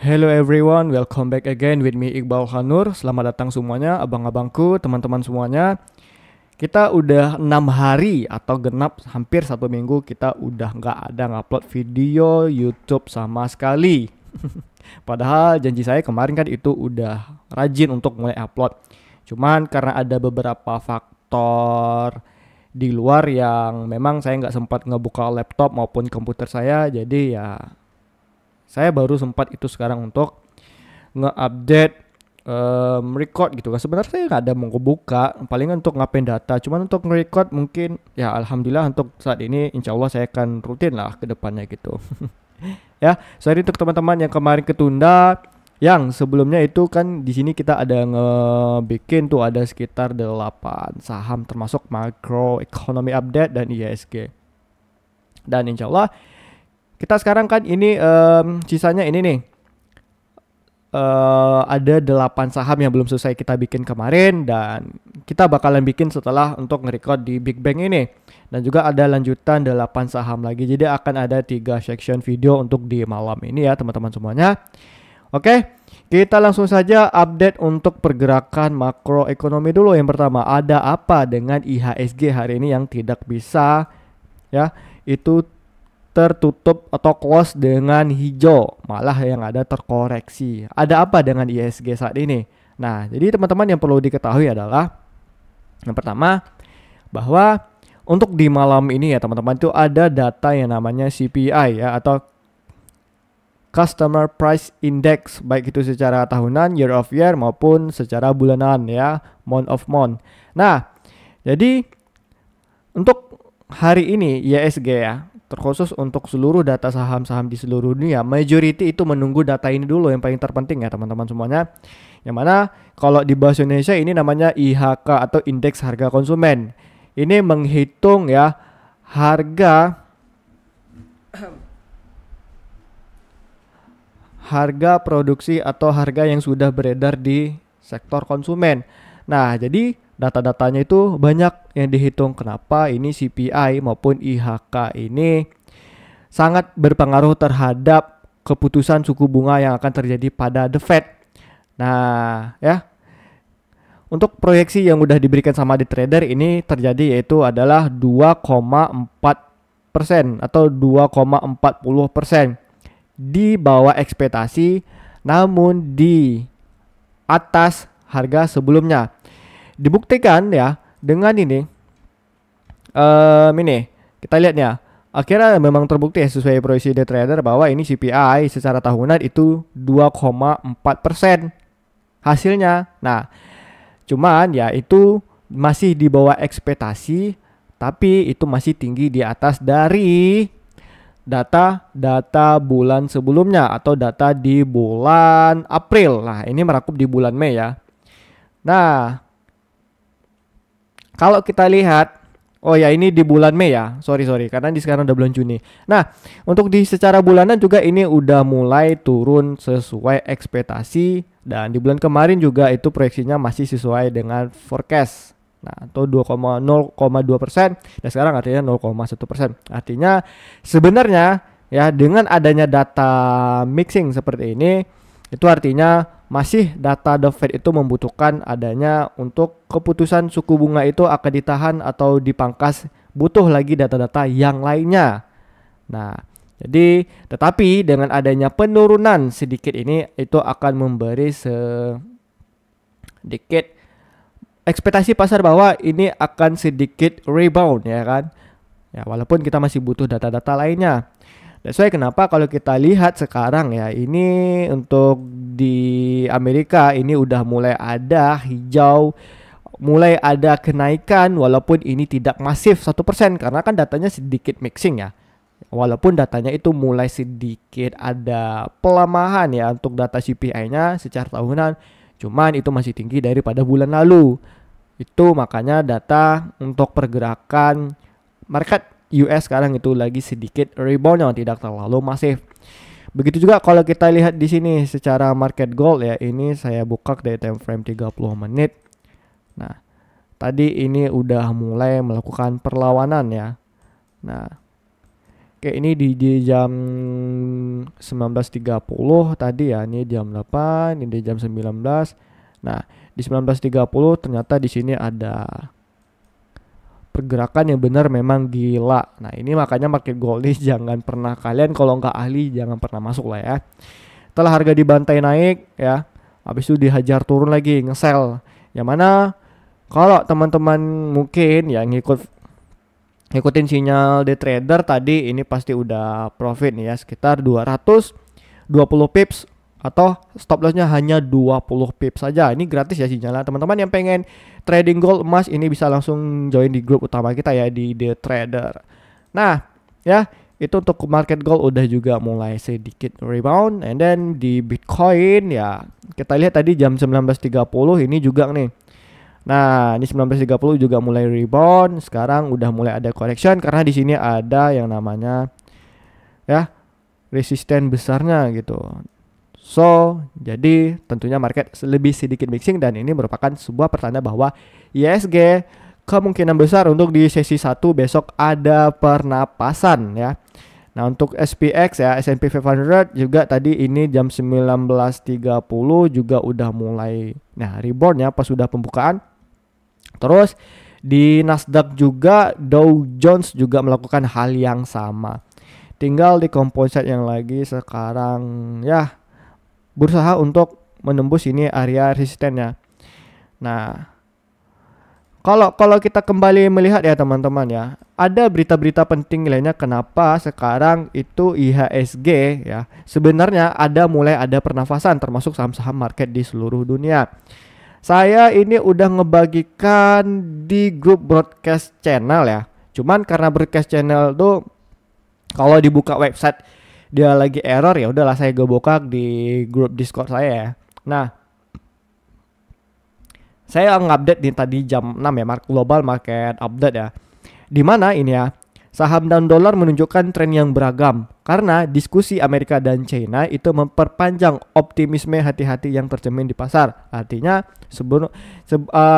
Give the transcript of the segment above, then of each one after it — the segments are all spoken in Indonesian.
Hello everyone, welcome back again with me Iqbal Hanur. Selamat datang semuanya, abang-abangku, teman-teman semuanya. Kita udah 6 hari atau genap hampir 1 minggu kita udah nggak ada ngupload video YouTube sama sekali. Padahal janji saya kemarin kan itu udah rajin untuk mulai upload. Cuman karena ada beberapa faktor di luar yang memang saya nggak sempat ngebuka laptop maupun komputer saya, jadi ya saya baru sempat itu sekarang untuk nge-update record gitu kan. Sebenarnya saya nggak ada mau buka, palingan untuk ngapain data. Cuman untuk nge-record mungkin ya alhamdulillah untuk saat ini insya Allah saya akan rutin lah ke depannya gitu. Ya, sorry untuk teman-teman yang kemarin ketunda. Yang sebelumnya itu kan di sini kita ada ngebikin tuh ada sekitar 8 saham termasuk macro economy update dan IHSG. Dan insya Allah kita sekarang kan ini sisanya ini nih. Ada 8 saham yang belum selesai kita bikin kemarin dan kita bakalan bikin setelah untuk nge-record di Big Bang ini. Dan juga ada lanjutan 8 saham lagi. Jadi akan ada 3 section video untuk di malam ini ya teman-teman semuanya. Oke, kita langsung saja update untuk pergerakan makroekonomi dulu. Yang pertama, ada apa dengan IHSG hari ini yang tidak bisa ya itu tertutup atau close dengan hijau, malah yang ada terkoreksi. Ada apa dengan IHSG saat ini? Nah, jadi teman-teman yang perlu diketahui adalah yang pertama bahwa untuk di malam ini ya teman-teman itu ada data yang namanya CPI ya atau Customer Price Index, baik itu secara tahunan, year of year maupun secara bulanan ya, month of month. Nah, jadi untuk hari ini IHSG ya, terkhusus untuk seluruh data saham-saham di seluruh dunia, majority itu menunggu data ini dulu yang paling terpenting ya teman-teman semuanya. Yang mana kalau di bahasa Indonesia ini namanya IHK atau Indeks Harga Konsumen. Ini menghitung ya harga produksi atau harga yang sudah beredar di sektor konsumen. Nah, jadi data-datanya itu banyak yang dihitung. Kenapa ini CPI maupun IHK ini sangat berpengaruh terhadap keputusan suku bunga yang akan terjadi pada The Fed. Nah, ya. Untuk proyeksi yang udah diberikan sama di trader ini terjadi yaitu adalah 2,4% atau 2,40%. Di bawah ekspektasi namun di atas harga sebelumnya. Dibuktikan ya dengan ini kita lihat ya, akhirnya memang terbukti ya sesuai proyeksi the trader bahwa ini CPI secara tahunan itu 2,4% hasilnya. Nah, cuman ya itu masih di bawah ekspektasi, tapi itu masih tinggi di atas dari data bulan sebelumnya atau data di bulan April. Nah, ini merakup di bulan Mei ya. Nah, kalau kita lihat, oh ya ini di bulan Mei ya. Sorry karena di sekarang udah bulan Juni. Nah, untuk di secara bulanan juga ini udah mulai turun sesuai ekspektasi dan di bulan kemarin juga itu proyeksinya masih sesuai dengan forecast. Nah, atau 0,2% dan sekarang artinya 0,1%. Artinya sebenarnya ya dengan adanya data mixing seperti ini itu artinya masih data The Fed itu membutuhkan adanya untuk keputusan suku bunga itu akan ditahan atau dipangkas, butuh lagi data-data yang lainnya. Nah, jadi tetapi dengan adanya penurunan sedikit ini itu akan memberi sedikit ekspektasi pasar bahwa ini akan sedikit rebound ya kan. Ya, walaupun kita masih butuh data-data lainnya. That's why kenapa kalau kita lihat sekarang ya, ini untuk di Amerika ini udah mulai ada hijau, mulai ada kenaikan walaupun ini tidak masif 1% karena kan datanya sedikit mixing ya. Walaupun datanya itu mulai sedikit ada pelemahan ya untuk data CPI-nya secara tahunan, cuman itu masih tinggi daripada bulan lalu. Itu makanya data untuk pergerakan market US sekarang itu lagi sedikit rebound yang tidak terlalu masif. Begitu juga kalau kita lihat di sini secara market gold ya, ini saya buka dari time frame 30 menit. Nah, tadi ini udah mulai melakukan perlawanan ya. Nah, Oke, ini di jam 19.30 tadi ya. Ini jam 8, ini jam 19. Nah, di 19.30 ternyata di sini ada pergerakan yang benar memang gila. Nah, ini makanya market gold ini jangan pernah, kalian kalau nggak ahli jangan pernah masuk lah ya. Setelah harga dibantai naik ya, habis itu dihajar turun lagi, nge-sell. Yang mana kalau teman-teman mungkin ya ngikutin sinyal day trader tadi, ini pasti udah profit nih ya, sekitar 220 pips atau stop lossnya hanya 20 pips saja. Ini gratis ya sinyalnya. Teman-teman yang pengen trading gold emas ini bisa langsung join di grup utama kita ya di The Trader. Nah, ya itu untuk market gold udah juga mulai sedikit rebound. And then di Bitcoin ya kita lihat tadi jam 19.30 ini juga nih. Nah, ini 19.30 juga mulai rebound. Sekarang udah mulai ada correction karena di sini ada yang namanya ya resisten besarnya gitu. So, jadi tentunya market lebih sedikit mixing dan ini merupakan sebuah pertanda bahwa IHSG kemungkinan besar untuk di sesi 1 besok ada pernapasan ya. Nah, untuk SPX ya, S&P 500 juga tadi ini jam 19.30 juga udah mulai rebound ya pas sudah pembukaan. Terus di Nasdaq juga, Dow Jones juga melakukan hal yang sama. Tinggal di composite yang lagi sekarang ya berusaha untuk menembus ini area resistennya. Nah, kalau kita kembali melihat ya teman-teman ya, ada berita-berita penting lainnya kenapa sekarang itu IHSG ya sebenarnya mulai ada pernafasan termasuk saham-saham market di seluruh dunia. Saya ini udah ngebagikan di grup broadcast channel ya. Cuman karena broadcast channel tuh kalau dibuka website dia lagi error, ya udahlah saya gebokak di grup Discord saya ya. Nah, saya ngupdate nih tadi jam 6 ya, global market update ya. Dimana ini ya, saham dan dolar menunjukkan tren yang beragam karena diskusi Amerika dan China itu memperpanjang optimisme hati-hati yang tercermin di pasar. Artinya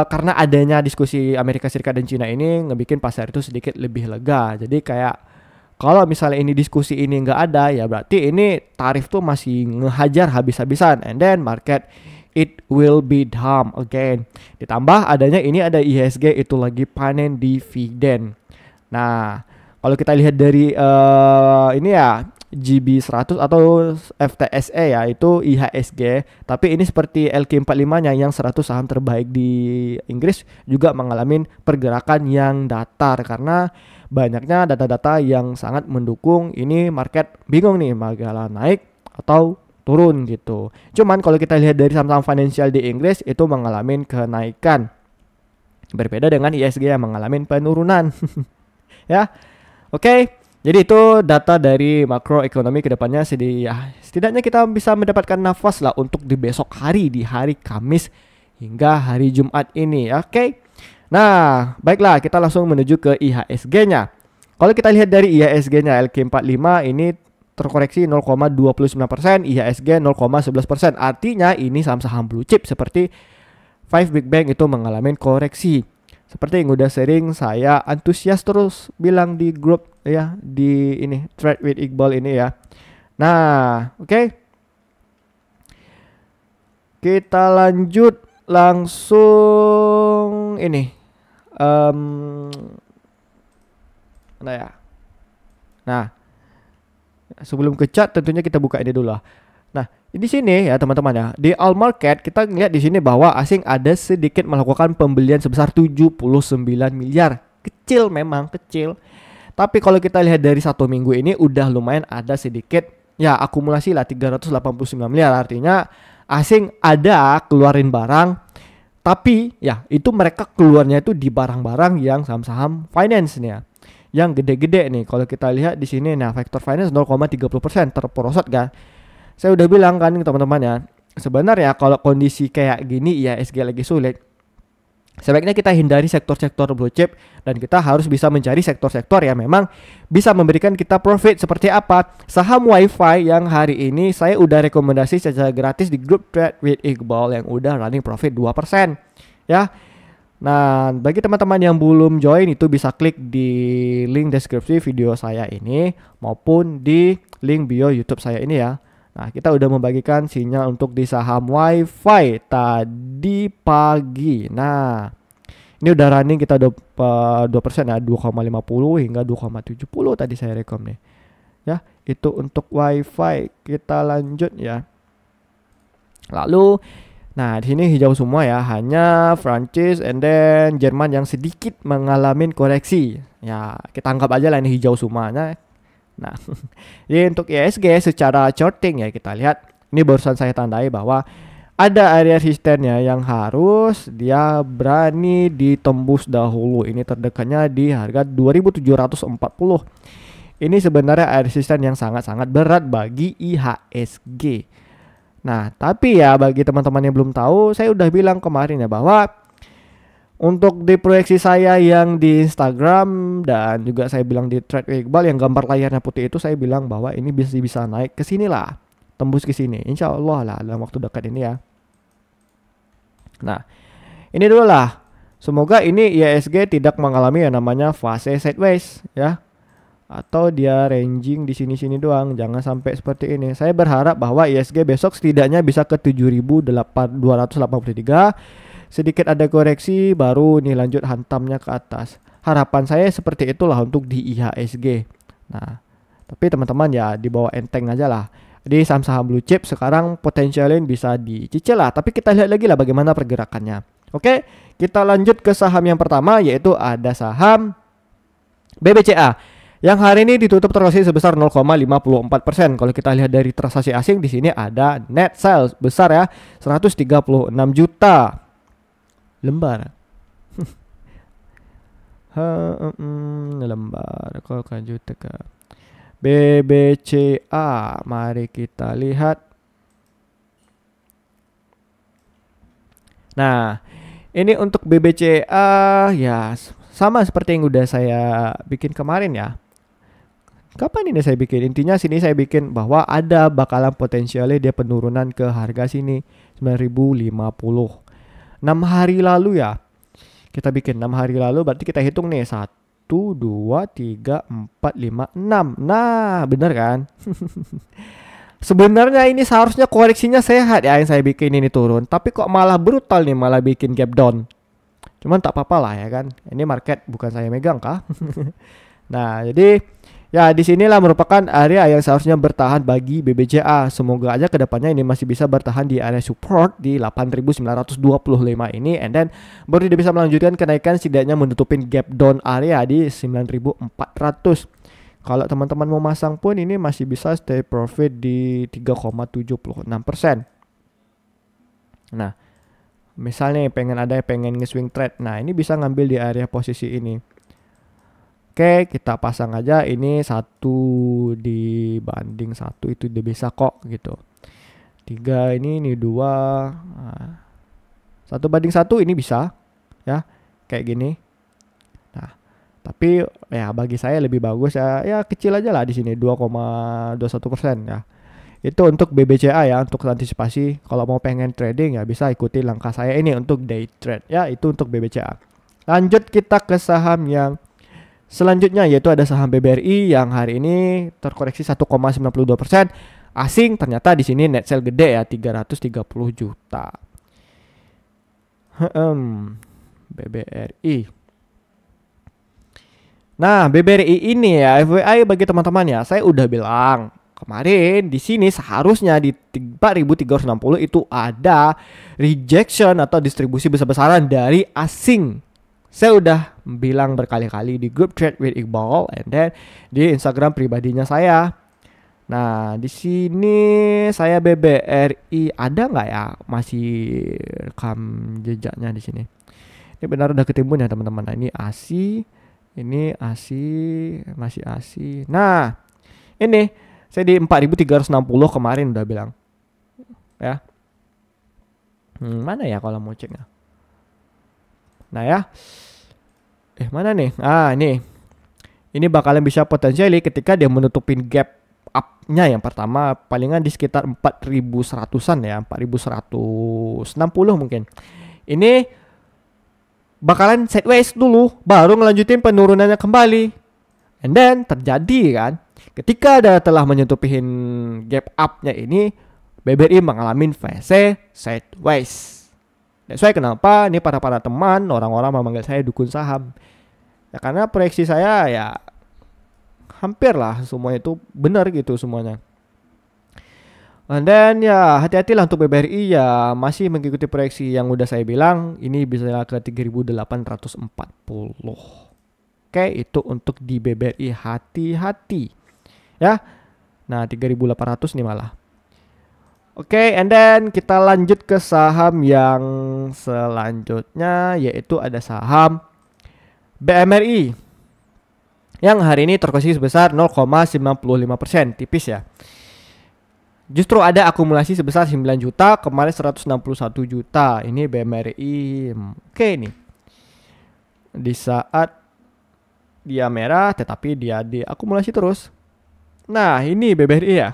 karena adanya diskusi Amerika Serikat dan China ini ngebikin pasar itu sedikit lebih lega. Jadi kayak kalau misalnya ini diskusi ini nggak ada, ya berarti ini tarif tuh masih ngehajar habis-habisan. And then market it will be down again. Ditambah adanya ini ada IHSG itu lagi panen dividen. Nah, kalau kita lihat dari ini ya GB100 atau FTSE ya itu IHSG. Tapi ini seperti LQ45-nya yang 100 saham terbaik di Inggris juga mengalami pergerakan yang datar karena banyaknya data-data yang sangat mendukung ini market bingung nih bakalan naik atau turun gitu. Cuman kalau kita lihat dari saham-saham finansial di Inggris itu mengalami kenaikan. Berbeda dengan IHSG yang mengalami penurunan. Ya. Oke. Jadi itu data dari makroekonomi kedepannya setidaknya kita bisa mendapatkan nafas lah untuk di besok hari, di hari Kamis hingga hari Jumat ini. Oke. Nah, baiklah kita langsung menuju ke IHSG-nya. Kalau kita lihat dari IHSG-nya LQ45 ini terkoreksi 0,29%, IHSG 0,11%. Artinya ini saham-saham blue chip seperti 5 Big Bang itu mengalami koreksi. Seperti yang udah sering saya antusias terus bilang di grup ya, di ini Trade with Iqbal ini ya. Nah, oke. Kita lanjut langsung ini. Nah ya. Nah, sebelum ke chart tentunya kita buka ini dulu lah. Nah, di sini ya teman-teman ya, di all market kita lihat di sini bahwa asing ada sedikit melakukan pembelian sebesar 79 miliar. Kecil memang, kecil. Tapi kalau kita lihat dari 1 minggu ini udah lumayan ada sedikit ya akumulasi lah 389 miliar. Artinya asing ada keluarin barang, tapi ya itu mereka keluarnya itu di barang-barang yang saham-saham finance nih ya. Yang gede-gede nih kalau kita lihat di sini, nah Vector Finance 0,30% terperosot kan. Saya udah bilang kan teman-teman ya, sebenarnya kalau kondisi kayak gini ya IHSG lagi sulit, sebaiknya kita hindari sektor-sektor blue chip dan kita harus bisa mencari sektor-sektor yang memang bisa memberikan kita profit. Seperti apa? Saham WiFi yang hari ini saya udah rekomendasi secara gratis di grup Trade with Iqbal yang udah running profit 2%. Ya. Nah, bagi teman-teman yang belum join itu bisa klik di link deskripsi video saya ini maupun di link bio YouTube saya ini ya. Nah, kita udah membagikan sinyal untuk di saham WiFi tadi pagi. Nah, ini udah running kita 2% ya, 2,50 hingga 2,70 tadi saya rekom nih. Ya, itu untuk WiFi. Kita lanjut ya. Lalu nah, di sini hijau semua ya, hanya Prancis and then Jerman yang sedikit mengalami koreksi. Ya, kita anggap aja lah ini hijau semuanya. Nah, jadi untuk IHSG secara charting ya kita lihat, ini barusan saya tandai bahwa ada area resistennya yang harus dia berani ditembus dahulu. Ini terdekatnya di harga 2740. Ini sebenarnya area resisten yang sangat-sangat berat bagi IHSG. Nah, tapi ya bagi teman-teman yang belum tahu, saya udah bilang kemarin ya bahwa untuk di proyeksi saya yang di Instagram dan juga saya bilang di thread Iqbal yang gambar layarnya putih itu, saya bilang bahwa ini bisa naik ke sini lah, tembus ke sini. Insya Allah lah dalam waktu dekat ini ya. Nah, ini dulu lah. Semoga ini IHSG tidak mengalami yang namanya fase sideways ya, atau dia ranging di sini-sini doang. Jangan sampai seperti ini. Saya berharap bahwa IHSG besok setidaknya bisa ke 7.283. Sedikit ada koreksi baru nih lanjut hantamnya ke atas. Harapan saya seperti itulah untuk di IHSG. Nah, tapi teman-teman ya dibawa enteng aja lah. Di saham-saham blue chip sekarang potensialnya bisa dicicil lah. Tapi kita lihat lagi lah bagaimana pergerakannya. Oke, kita lanjut ke saham yang pertama, yaitu ada saham BBCA. Yang hari ini ditutup transaksi sebesar 0,54%. Kalau kita lihat dari transaksi asing di sini ada net sales besar ya, 136 juta lembar. Lembar kok kan juta ke BBCA. Mari kita lihat. Nah, ini untuk BBCA ya sama seperti yang udah saya bikin kemarin ya. Kapan ini saya bikin? Intinya sini saya bikin bahwa ada bakalan potensialnya dia penurunan ke harga sini 9.050. 6 hari lalu ya. Kita bikin 6 hari lalu berarti kita hitung nih 1 2 3 4 5 6. Nah, bener kan? Sebenarnya ini seharusnya koreksinya sehat ya yang saya bikin ini turun, tapi kok malah brutal nih, malah bikin gap down. Cuman tak apa-apa lah ya kan. Ini market bukan saya megang kah? Nah, jadi ya di sinilah merupakan area yang seharusnya bertahan bagi BBCA. Semoga aja kedepannya ini masih bisa bertahan di area support di 8.925 ini, and then baru dia bisa melanjutkan kenaikan setidaknya menutupin gap down area di 9.400. Kalau teman-teman mau masang pun ini masih bisa stay profit di 3,76%. Nah, misalnya pengen nge-swing trade. Nah, ini bisa ngambil di area posisi ini. Oke, kita pasang aja ini 1 dibanding 1 itu udah bisa kok gitu. 3 ini 2. Nah, 1 banding 1 ini bisa ya, kayak gini. Nah, tapi ya bagi saya lebih bagus ya kecil aja lah di sini 2,21% ya. Itu untuk BBCA ya, untuk antisipasi kalau mau pengen trading ya bisa ikuti langkah saya ini untuk day trade ya. Itu untuk BBCA. Lanjut kita ke saham yang selanjutnya, yaitu ada saham BBRI yang hari ini terkoreksi 1,92%. Asing ternyata di sini net sale gede ya, 330 juta. BBRI. Nah, BBRI ini ya FYI bagi teman-teman ya, saya udah bilang kemarin di sini seharusnya di 4.360 itu ada rejection atau distribusi besar-besaran dari asing. Saya udah bilang berkali-kali di grup Trade with Iqbal and then di Instagram pribadinya saya. Nah, di sini saya BBRI ada nggak ya masih rekam jejaknya di sini. Ini benar udah ketimbun ya teman-teman. Nah, ini ASI, ini ASI, masih ASI. Nah, ini saya di 4.360 kemarin udah bilang. Ya. Mana ya kalau mau ceknya? Nah ya, mana nih? Ini bakalan bisa potensiali ketika dia menutupin gap up-nya yang pertama palingan di sekitar 4.100-an ya, 4.160 mungkin. Ini bakalan sideways dulu, baru ngelanjutin penurunannya kembali. And then terjadi kan, ketika ada telah menyentuh pin gap up-nya ini, BBRI mengalami fase sideways. That's why kenapa nih para teman, orang-orang memanggil saya dukun saham. Ya karena proyeksi saya ya hampir lah semua itu benar gitu semuanya. And then ya hati-hatilah untuk BBRI ya, masih mengikuti proyeksi yang udah saya bilang, ini bisa ke 3.840. Oke, itu untuk di BBRI, hati-hati ya. Nah 3.800 nih malah. Oke, and then kita lanjut ke saham yang selanjutnya, yaitu ada saham BMRI yang hari ini terkoreksi sebesar 0,95%, tipis ya. Justru ada akumulasi sebesar 9 juta, kemarin 161 juta. Ini BMRI. Oke nih. Di saat dia merah tetapi dia diakumulasi terus. Nah, ini BBRI ya.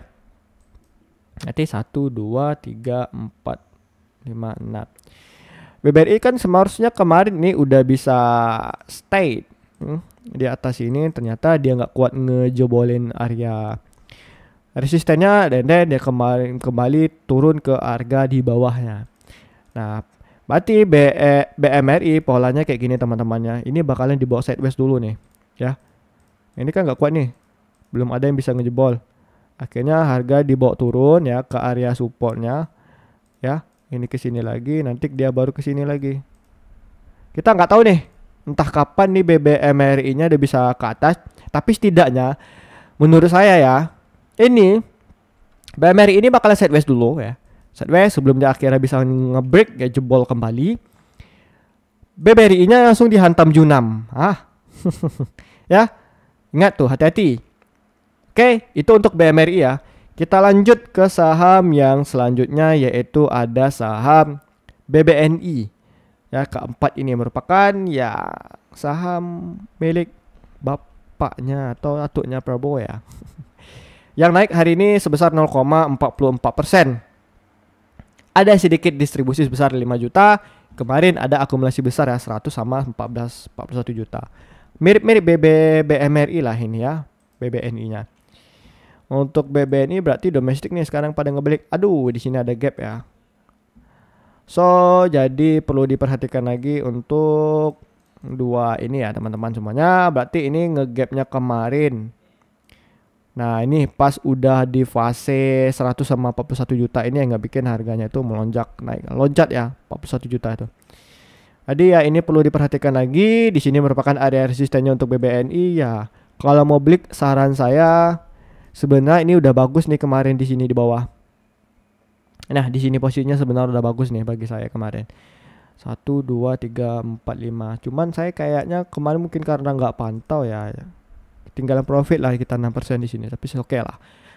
Nanti 1 2 3 4 5 6. BBRI kan seharusnya kemarin nih udah bisa stay di atas ini, ternyata dia nggak kuat ngejobolin area resistennya, dan dia kembali turun ke harga di bawahnya. Nah, berarti BMRI polanya kayak gini teman-temannya. Ini bakalan dibawa sideways dulu nih, ya. Ini kan nggak kuat nih, belum ada yang bisa ngejebol. Akhirnya harga dibawa turun ya ke area supportnya, ya. Ini ke sini lagi, nanti dia baru ke sini lagi. Kita nggak tahu nih, entah kapan nih BMRI-nya dia bisa ke atas. Tapi setidaknya, menurut saya ya, ini BMRI ini bakalan sideways dulu ya. Sideways sebelum dia akhirnya bisa nge-break ya, jebol kembali. BBRI-nya langsung dihantam Junam. Ya. Ingat tuh, hati-hati. Oke, itu untuk BMRI ya. Kita lanjut ke saham yang selanjutnya, yaitu ada saham BBNI. Ya, keempat ini merupakan ya saham milik bapaknya atau atuknya Prabowo ya. Yang naik hari ini sebesar 0,44%. Ada sedikit distribusi sebesar 5 juta. Kemarin ada akumulasi besar ya, 100 sama 41 juta. Mirip-mirip BMRI lah ini ya, BBNI-nya. Untuk BBNI berarti domestik nih sekarang pada ngebalik. Aduh, di sini ada gap ya. So, jadi perlu diperhatikan lagi untuk dua ini ya teman-teman semuanya. Berarti ini ngegapnya kemarin. Nah, ini pas udah di fase 100 sama 41 juta ini yang nggak bikin harganya itu melonjak naik. Loncat ya, 41 juta itu. Jadi ya ini perlu diperhatikan lagi. Di sini merupakan area resistennya untuk BBNI ya. Kalau mau beli, saran saya sebenarnya ini udah bagus nih kemarin di sini di bawah. Nah, di sini posisinya sebenarnya udah bagus nih bagi saya kemarin. 1 2 3 4 5. Cuman saya kayaknya kemarin mungkin karena nggak pantau ya. Tinggalan profit lah kita 6% di sini, tapi oke lah.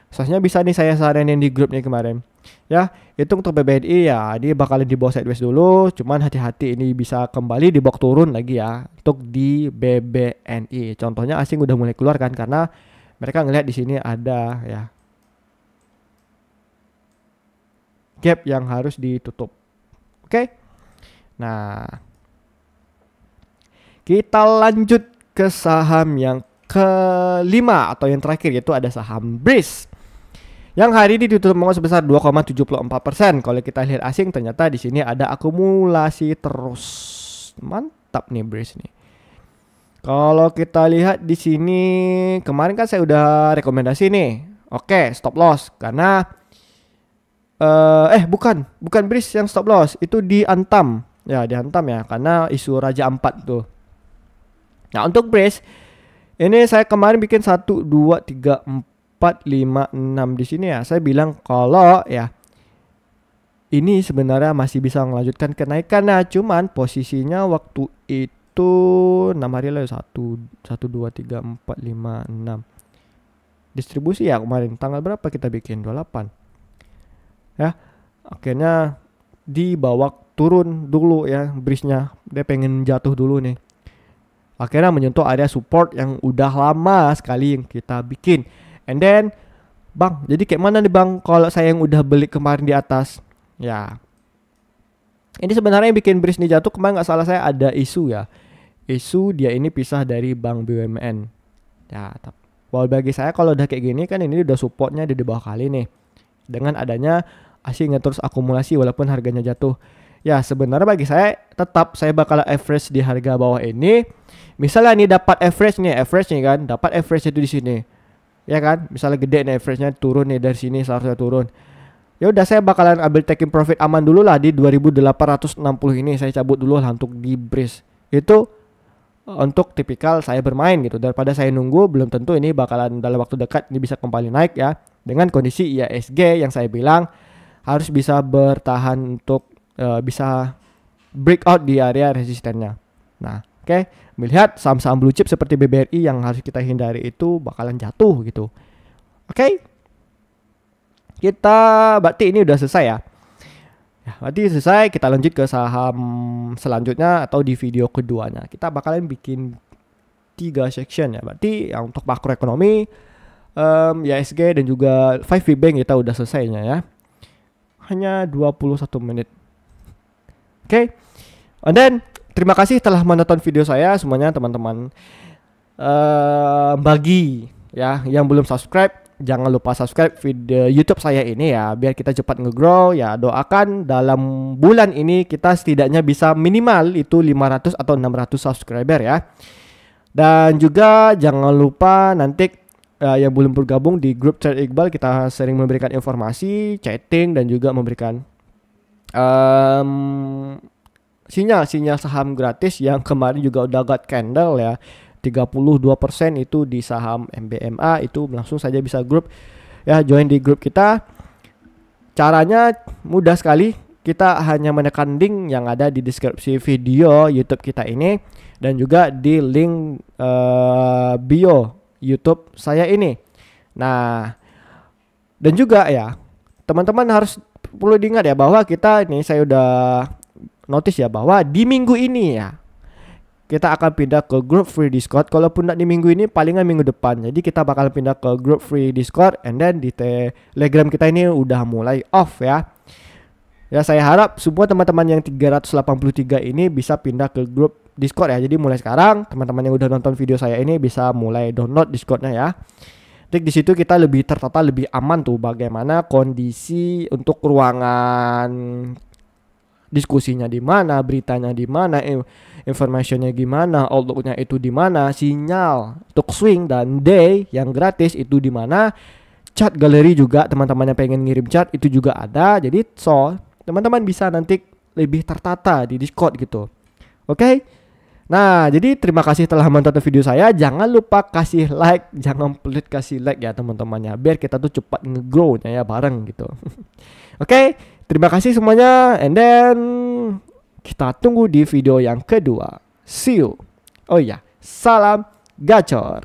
Soalnya bisa nih saya saranin di grup nih kemarin. Ya, itu untuk BBNI ya, dia bakal di bawah sideways dulu, cuman hati-hati ini bisa kembali di box turun lagi ya untuk di BBNI. Contohnya asing udah mulai keluar kan, karena mereka ngelihat di sini ada ya gap yang harus ditutup. Oke. Nah, kita lanjut ke saham yang kelima atau yang terakhir, yaitu ada saham BRIS yang hari ini ditutup menguat sebesar 2,74%. Kalau kita lihat asing, ternyata di sini ada akumulasi terus. Mantap nih BRIS nih. Kalau kita lihat di sini kemarin kan saya udah rekomendasi nih. Oke, stop loss karena bukan BRIS yang stop loss, itu dihantam. Ya, dihantam ya karena isu Raja Ampat tuh. Nah, untuk BRIS ini saya kemarin bikin 1 2 3 4 5 6 di sini ya. Saya bilang kalau ya ini sebenarnya masih bisa melanjutkan kenaikan. Nah, cuman posisinya waktu itu 6 hari lalu 1 2 3 4 5 6. Distribusi ya kemarin tanggal berapa kita bikin? 28. Ya. Akhirnya dibawa turun dulu ya BRIS-nya. Dia pengen jatuh dulu nih. Akhirnya menyentuh area support yang udah lama sekali yang kita bikin. And then, bang, jadi kayak mana nih bang kalau saya yang udah beli kemarin di atas? Ya, Ini sebenarnya yang bikin Breeze ini jatuh kemarin nggak salah saya ada isu ya. Isu dia ini pisah dari Bank BUMN. Ya, kalau bagi saya kalau udah kayak gini kan ini udah supportnya di bawah kali nih. Dengan adanya asing terus akumulasi walaupun harganya jatuh. Ya sebenarnya bagi saya tetap saya bakal average di harga bawah ini. Misalnya nih dapat average nih kan, dapat average itu di sini. Ya kan? Misalnya gede nih average-nya turun nih dari sini seharusnya turun. Ya udah saya bakalan ambil taking profit aman dulu lah di 2860 ini. Saya cabut dulu lah untuk di Breeze. Itu untuk tipikal saya bermain gitu, daripada saya nunggu belum tentu ini bakalan dalam waktu dekat ini bisa kembali naik ya, dengan kondisi IHSG yang saya bilang harus bisa bertahan untuk bisa breakout di area resistennya. Nah melihat saham-saham blue chip seperti BBRI yang harus kita hindari itu bakalan jatuh gitu. Kita berarti ini udah selesai ya. Berarti selesai, kita lanjut ke saham selanjutnya atau di video keduanya. Kita bakalan bikin 3 section ya. Berarti yang untuk makroekonomi, IHSG dan juga 5 big bank kita udah selesainya ya. Hanya 21 menit. And then terima kasih telah menonton video saya semuanya teman-teman. Bagi ya yang belum subscribe, jangan lupa subscribe video YouTube saya ini ya, biar kita cepat nge-grow ya. Doakan dalam bulan ini kita setidaknya bisa minimal itu 500 atau 600 subscriber ya. Dan juga jangan lupa nanti yang belum bergabung di grup Trade Iqbal, kita sering memberikan informasi, chatting dan juga memberikan sinyal-sinyal saham gratis yang kemarin juga udah got candle ya. 32% itu di saham MBMA, itu langsung saja bisa grup ya, join di grup kita. Caranya mudah sekali, kita hanya menekan link yang ada di deskripsi video YouTube kita ini dan juga di link bio YouTube saya ini. Nah, dan juga ya teman-teman harus perlu diingat ya bahwa kita ini, saya udah notice ya bahwa di minggu ini ya kita akan pindah ke grup free Discord. Kalaupun tidak di minggu ini, palingan minggu depan. Jadi kita bakal pindah ke grup free Discord, and then di Telegram kita ini udah mulai off ya. Ya saya harap semua teman-teman yang 383 ini bisa pindah ke grup Discord ya. Jadi mulai sekarang teman-teman yang udah nonton video saya ini bisa mulai download Discordnya ya. Jadi di situ kita lebih tertata, lebih aman tuh bagaimana kondisi untuk ruangan diskusinya di mana, beritanya di mana, informationnya gimana, outlooknya itu di mana, sinyal untuk swing dan day yang gratis itu di mana, chat galeri juga teman-teman yang pengen ngirim chat itu juga ada. Jadi teman-teman bisa nanti lebih tertata di Discord gitu. Nah, jadi terima kasih telah menonton video saya. Jangan lupa kasih like, jangan pelit kasih like ya teman-temannya, biar kita tuh cepat nge-grow-nya ya bareng gitu. Terima kasih semuanya, and then kita tunggu di video yang kedua. See you. Oh iya, salam gacor.